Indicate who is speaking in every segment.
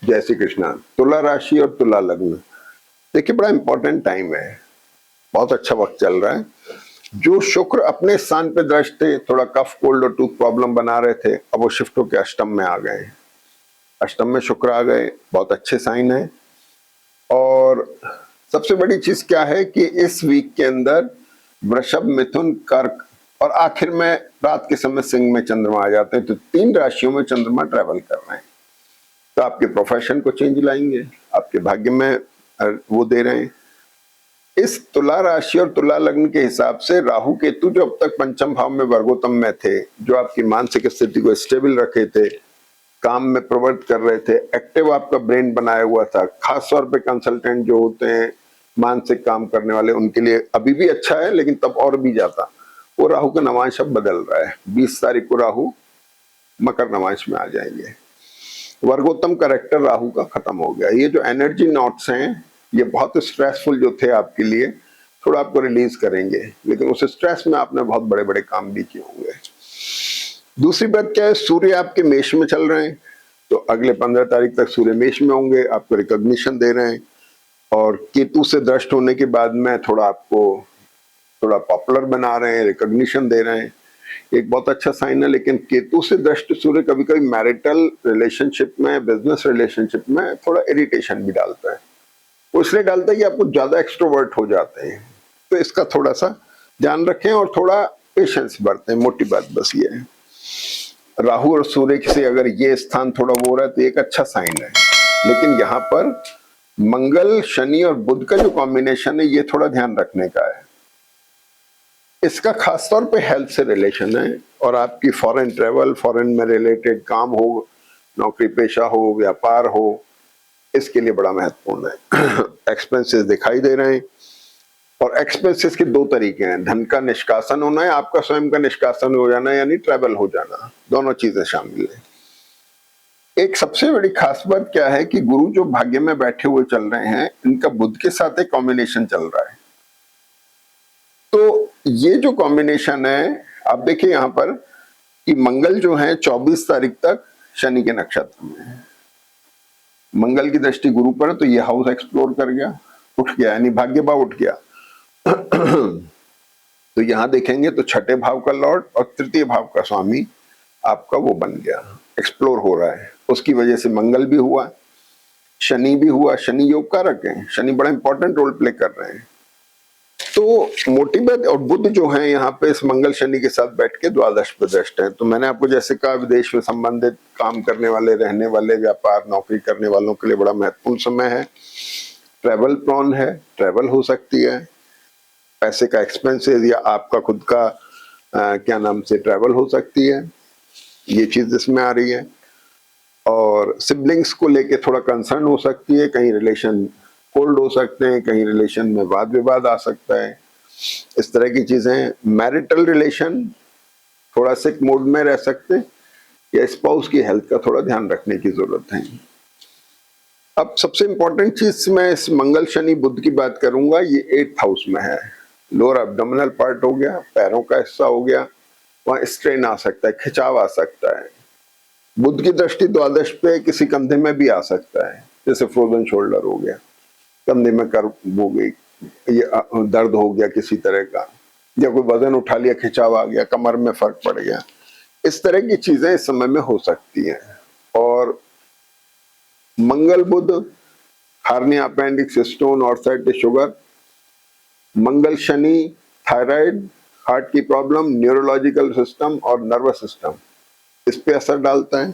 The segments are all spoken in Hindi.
Speaker 1: जय श्री कृष्णा। तुला राशि और तुला लग्न, देखिए बड़ा इंपॉर्टेंट टाइम है, बहुत अच्छा वक्त चल रहा है। जो शुक्र अपने स्थान पे दृष्ट थे, थोड़ा कफ कोल्ड और टूथ प्रॉब्लम बना रहे थे, अब वो शिफ्ट होकर अष्टम में आ गए। अष्टम में शुक्र आ गए, बहुत अच्छे साइन है। और सबसे बड़ी चीज क्या है कि इस वीक के अंदर वृषभ, मिथुन, कर्क और आखिर में रात के समय सिंह में चंद्रमा आ जाते हैं। तो 3 राशियों में चंद्रमा ट्रेवल कर रहे हैं, तो आपके प्रोफेशन को चेंज लाएंगे, आपके भाग्य में वो दे रहे हैं। इस तुला राशि और तुला लग्न के हिसाब से राहु केतु जो अब तक पंचम भाव में वर्गोत्तम में थे, जो आपकी मानसिक स्थिति को स्टेबल रखे थे, काम में प्रवृत्त कर रहे थे, एक्टिव आपका ब्रेन बनाया हुआ था, खास तौर पे कंसल्टेंट जो होते हैं, मानसिक काम करने वाले, उनके लिए अभी भी अच्छा है, लेकिन तब और भी ज्यादा। वो राहु का नवांश अब बदल रहा है। 20 तारीख को राहु मकर नवांश में आ जाएंगे। वर्गोत्तम करेक्टर राहु का खत्म हो गया। ये जो एनर्जी नॉट्स हैं, ये बहुत स्ट्रेसफुल जो थे आपके लिए, थोड़ा आपको रिलीज करेंगे, लेकिन उस स्ट्रेस में आपने बहुत बड़े बड़े काम भी किए होंगे। दूसरी बात क्या है, सूर्य आपके मेष में चल रहे हैं, तो अगले 15 तारीख तक सूर्य मेष में होंगे, आपको रिकॉग्निशन दे रहे हैं। और केतु से दृष्ट होने के बाद में थोड़ा आपको थोड़ा पॉपुलर बना रहे हैं, रिकॉग्निशन दे रहे हैं, एक बहुत अच्छा साइन है। लेकिन केतु से दृष्ट सूर्य कभी कभी मैरिटल रिलेशनशिप में, बिजनेस रिलेशनशिप में थोड़ा इरिटेशन भी डालता है। वो इसलिए डालता है कि आपको ज्यादा एक्सट्रोवर्ट हो जाते हैं, तो इसका थोड़ा सा ध्यान रखें और थोड़ा पेशेंस बरतें। मोटी बात बस ये है। राहु और सूर्य से अगर ये स्थान थोड़ा वो रहा है तो एक अच्छा साइन है, लेकिन यहाँ पर मंगल, शनि और बुध का जो कॉम्बिनेशन है, ये थोड़ा ध्यान रखने का है। इसका खासतौर पे हेल्थ से रिलेशन है, और आपकी फॉरेन ट्रेवल, फॉरेन में रिलेटेड काम हो, नौकरी पेशा हो, व्यापार हो, इसके लिए बड़ा महत्वपूर्ण है। एक्सपेंसेस दिखाई दे रहे हैं, और एक्सपेंसेस के 2 तरीके हैं। धन का निष्कासन होना है, आपका स्वयं का निष्कासन हो जाना है, यानी ट्रेवल हो जाना, दोनों चीजें शामिल है। एक सबसे बड़ी खास बात क्या है कि गुरु जो भाग्य में बैठे हुए चल रहे हैं, इनका बुध के साथ एक कॉम्बिनेशन चल रहा है। तो ये जो कॉम्बिनेशन है, आप देखिए यहाँ पर कि मंगल जो है 24 तारीख तक शनि के नक्षत्र में है। मंगल की दृष्टि गुरु पर है, तो ये हाउस एक्सप्लोर कर गया, उठ गया, यानी भाग्य भाव उठ गया। तो यहां देखेंगे तो छठे भाव का लॉर्ड और तृतीय भाव का स्वामी आपका वो बन गया, एक्सप्लोर हो रहा है। उसकी वजह से मंगल भी हुआ, शनि भी हुआ। शनि योग कारक है, शनि बड़ा इंपॉर्टेंट रोल प्ले कर रहे हैं। तो मोटी बात, और बुध जो है यहाँ पे इस मंगल शनि के साथ बैठ के द्वादश पे दृष्ट है। तो मैंने आपको जैसे कहा, विदेश में संबंधित काम करने वाले, रहने वाले, व्यापार नौकरी करने वालों के लिए बड़ा महत्वपूर्ण समय है। ट्रैवल प्लॉन है, ट्रैवल हो सकती है, पैसे का एक्सपेंसेस या आपका खुद का क्या नाम से ट्रैवल हो सकती है, ये चीज इसमें आ रही है। और सिबलिंग्स को लेके थोड़ा कंसर्न हो सकती है, कहीं रिलेशन कोल्ड हो सकते हैं, कहीं रिलेशन में वाद विवाद आ सकता है, इस तरह की चीजें। मैरिटल रिलेशन थोड़ा सिक मोड में रह सकते हैं, या स्पाउस की हेल्थ का थोड़ा ध्यान रखने की जरूरत है। अब सबसे इंपॉर्टेंट चीज मैं इस मंगल शनि बुध की बात करूंगा, ये 8th हाउस में है। लोअर एब्डोमिनल पार्ट हो गया, पैरों का हिस्सा हो गया, वहां स्ट्रेन आ सकता है, खिंचाव आ सकता है। बुध की दृष्टि द्वादश पे किसी कंधे में भी आ सकता है, जैसे फ्रोजन शोल्डर हो गया, कंधे में कर हो गई, ये दर्द हो गया किसी तरह का, या कोई वजन उठा लिया, खिंचाव आ गया, कमर में फर्क पड़ गया, इस तरह की चीजें इस समय में हो सकती हैं। और Mangal Budh, hernia, appendix, stone, arthritis, sugar. Mangal Shani, thyroid, heart की प्रॉब्लम, न्यूरोलॉजिकल सिस्टम और नर्वस सिस्टम, इस पे असर डालता है।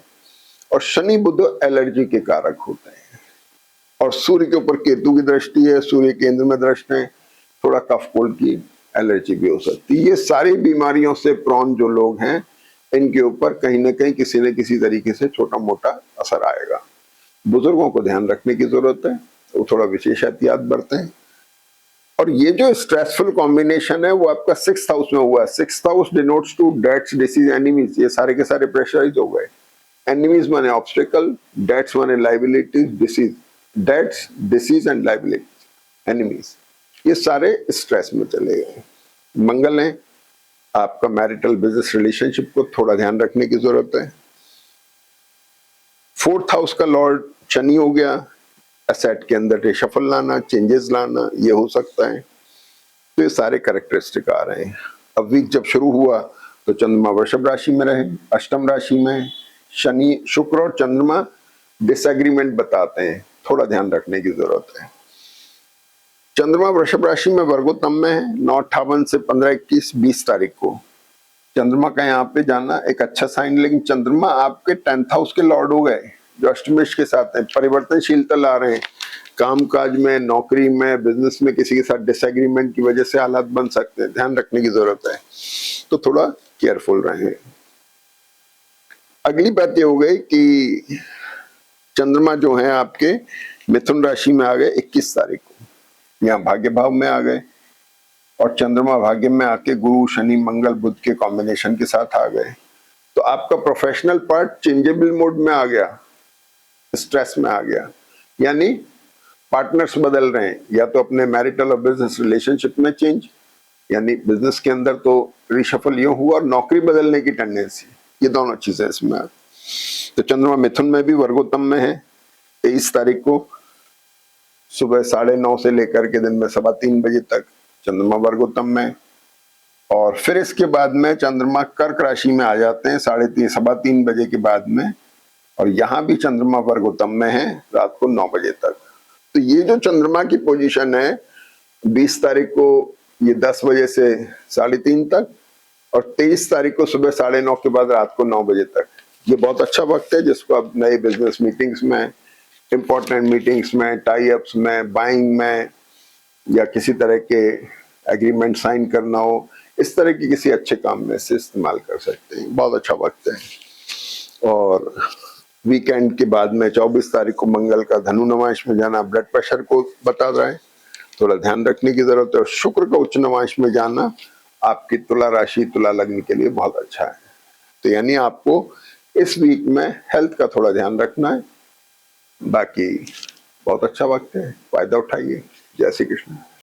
Speaker 1: और शनि बुध एलर्जी के कारक होते हैं। और सूर्य के ऊपर केतु की दृष्टि है, सूर्य केंद्र में दृष्टि है, थोड़ा कफ कोल्ड की एलर्जी भी हो सकती है। ये सारी बीमारियों से प्रॉन जो लोग हैं, इनके ऊपर कहीं ना कहीं किसी न किसी तरीके से छोटा मोटा असर आएगा। बुजुर्गों को ध्यान रखने की जरूरत है, वो थोड़ा विशेष एहतियात बरतें। और ये जो स्ट्रेसफुल कॉम्बिनेशन है, वो आपका 6th हाउस में हुआ है। 6th house denotes to debts, disease, enemies. ये सारे के सारे प्रेशराइज हो गए। एनिमीज माने ऑब्स्टिकल, डेट्स माने लाइबिलिटीज, डिसीज। Debts, disease and liabilities, enemies, ये सारे स्ट्रेस में चले गए। मंगल ने आपका मैरिटल बिजनेस रिलेशनशिप को थोड़ा ध्यान रखने की जरूरत है। 4th हाउस का लॉर्ड शनि हो गया, एसेट के अंदर रिशफल लाना, चेंजेस लाना, ये हो सकता है। तो ये सारे कैरेक्टरिस्टिक आ रहे हैं। अब वीक जब शुरू हुआ तो चंद्रमा वृषभ राशि में रहे, अष्टम राशि में शनि, शुक्र और चंद्रमा डिसएग्रीमेंट बताते हैं, थोड़ा ध्यान रखने की जरूरत है। चंद्रमा वृषभ राशि में वर्गोत्तम में है, 9/58 से 15, 21, 20 तारीख को चंद्रमा का यहाँ पे जाना एक अच्छा साइन। लेकिन चंद्रमा आपके 10th हाउस के लॉर्ड हो गए, जो अष्टमेश के साथ है, परिवर्तनशीलता ला रहे हैं। काम काज में, नौकरी में, बिजनेस में किसी के साथ डिसएग्रीमेंट की वजह से हालात बन सकते हैं, ध्यान रखने की जरूरत है, तो थोड़ा केयरफुल रहें। अगली बात ये हो गई कि चंद्रमा जो है आपके मिथुन राशि में आ गए 21 तारीख को, यहाँ भाग्य भाव में आ गए, और चंद्रमा भाग्य में आके गुरु शनि मंगल बुध के कॉम्बिनेशन के साथ आ गए। तो आपका प्रोफेशनल पार्ट चेंजेबल मोड में आ गया, स्ट्रेस में आ गया, यानी पार्टनर्स बदल रहे हैं, या तो अपने मैरिटल और बिजनेस रिलेशनशिप में चेंज, यानी बिजनेस के अंदर तो रिशफल ये हुआ, और नौकरी बदलने की टेंडेंसी, ये दोनों चीजें इसमें। तो चंद्रमा मिथुन में भी वर्गोत्तम में है 23 तारीख को, सुबह 9:30 से लेकर के दिन में 3:15 बजे तक चंद्रमा वर्गोत्तम में। और फिर इसके बाद में चंद्रमा कर्क राशि में आ जाते हैं 3:30 बजे के बाद में, और यहाँ भी चंद्रमा वर्गोत्तम में है रात को 9 बजे तक। तो ये जो चंद्रमा की पोजीशन है 20 तारीख को ये 10 बजे से 3:30 तक, और 23 तारीख को सुबह 9:30 के बाद रात को 9 बजे तक, ये बहुत अच्छा वक्त है जिसको आप नए बिजनेस मीटिंग्स में, इंपॉर्टेंट मीटिंग्स में, टाई अप्स में, बाइंग में, या किसी तरह के एग्रीमेंट साइन करना हो, इस तरह की किसी अच्छे काम में से इस्तेमाल कर सकते हैं, बहुत अच्छा वक्त है। और वीकेंड के बाद में 24 तारीख को मंगल का धनु नवांश में जाना ब्लड प्रेशर को बता रहा है, थोड़ा ध्यान रखने की जरूरत है। और शुक्र का उच्च नवांश में जाना आपकी तुला राशि, तुला लग्न के लिए बहुत अच्छा है। तो यानी आपको इस वीक में हेल्थ का थोड़ा ध्यान रखना है, बाकी बहुत अच्छा वक्त है, फायदा उठाइए। जय श्री कृष्ण।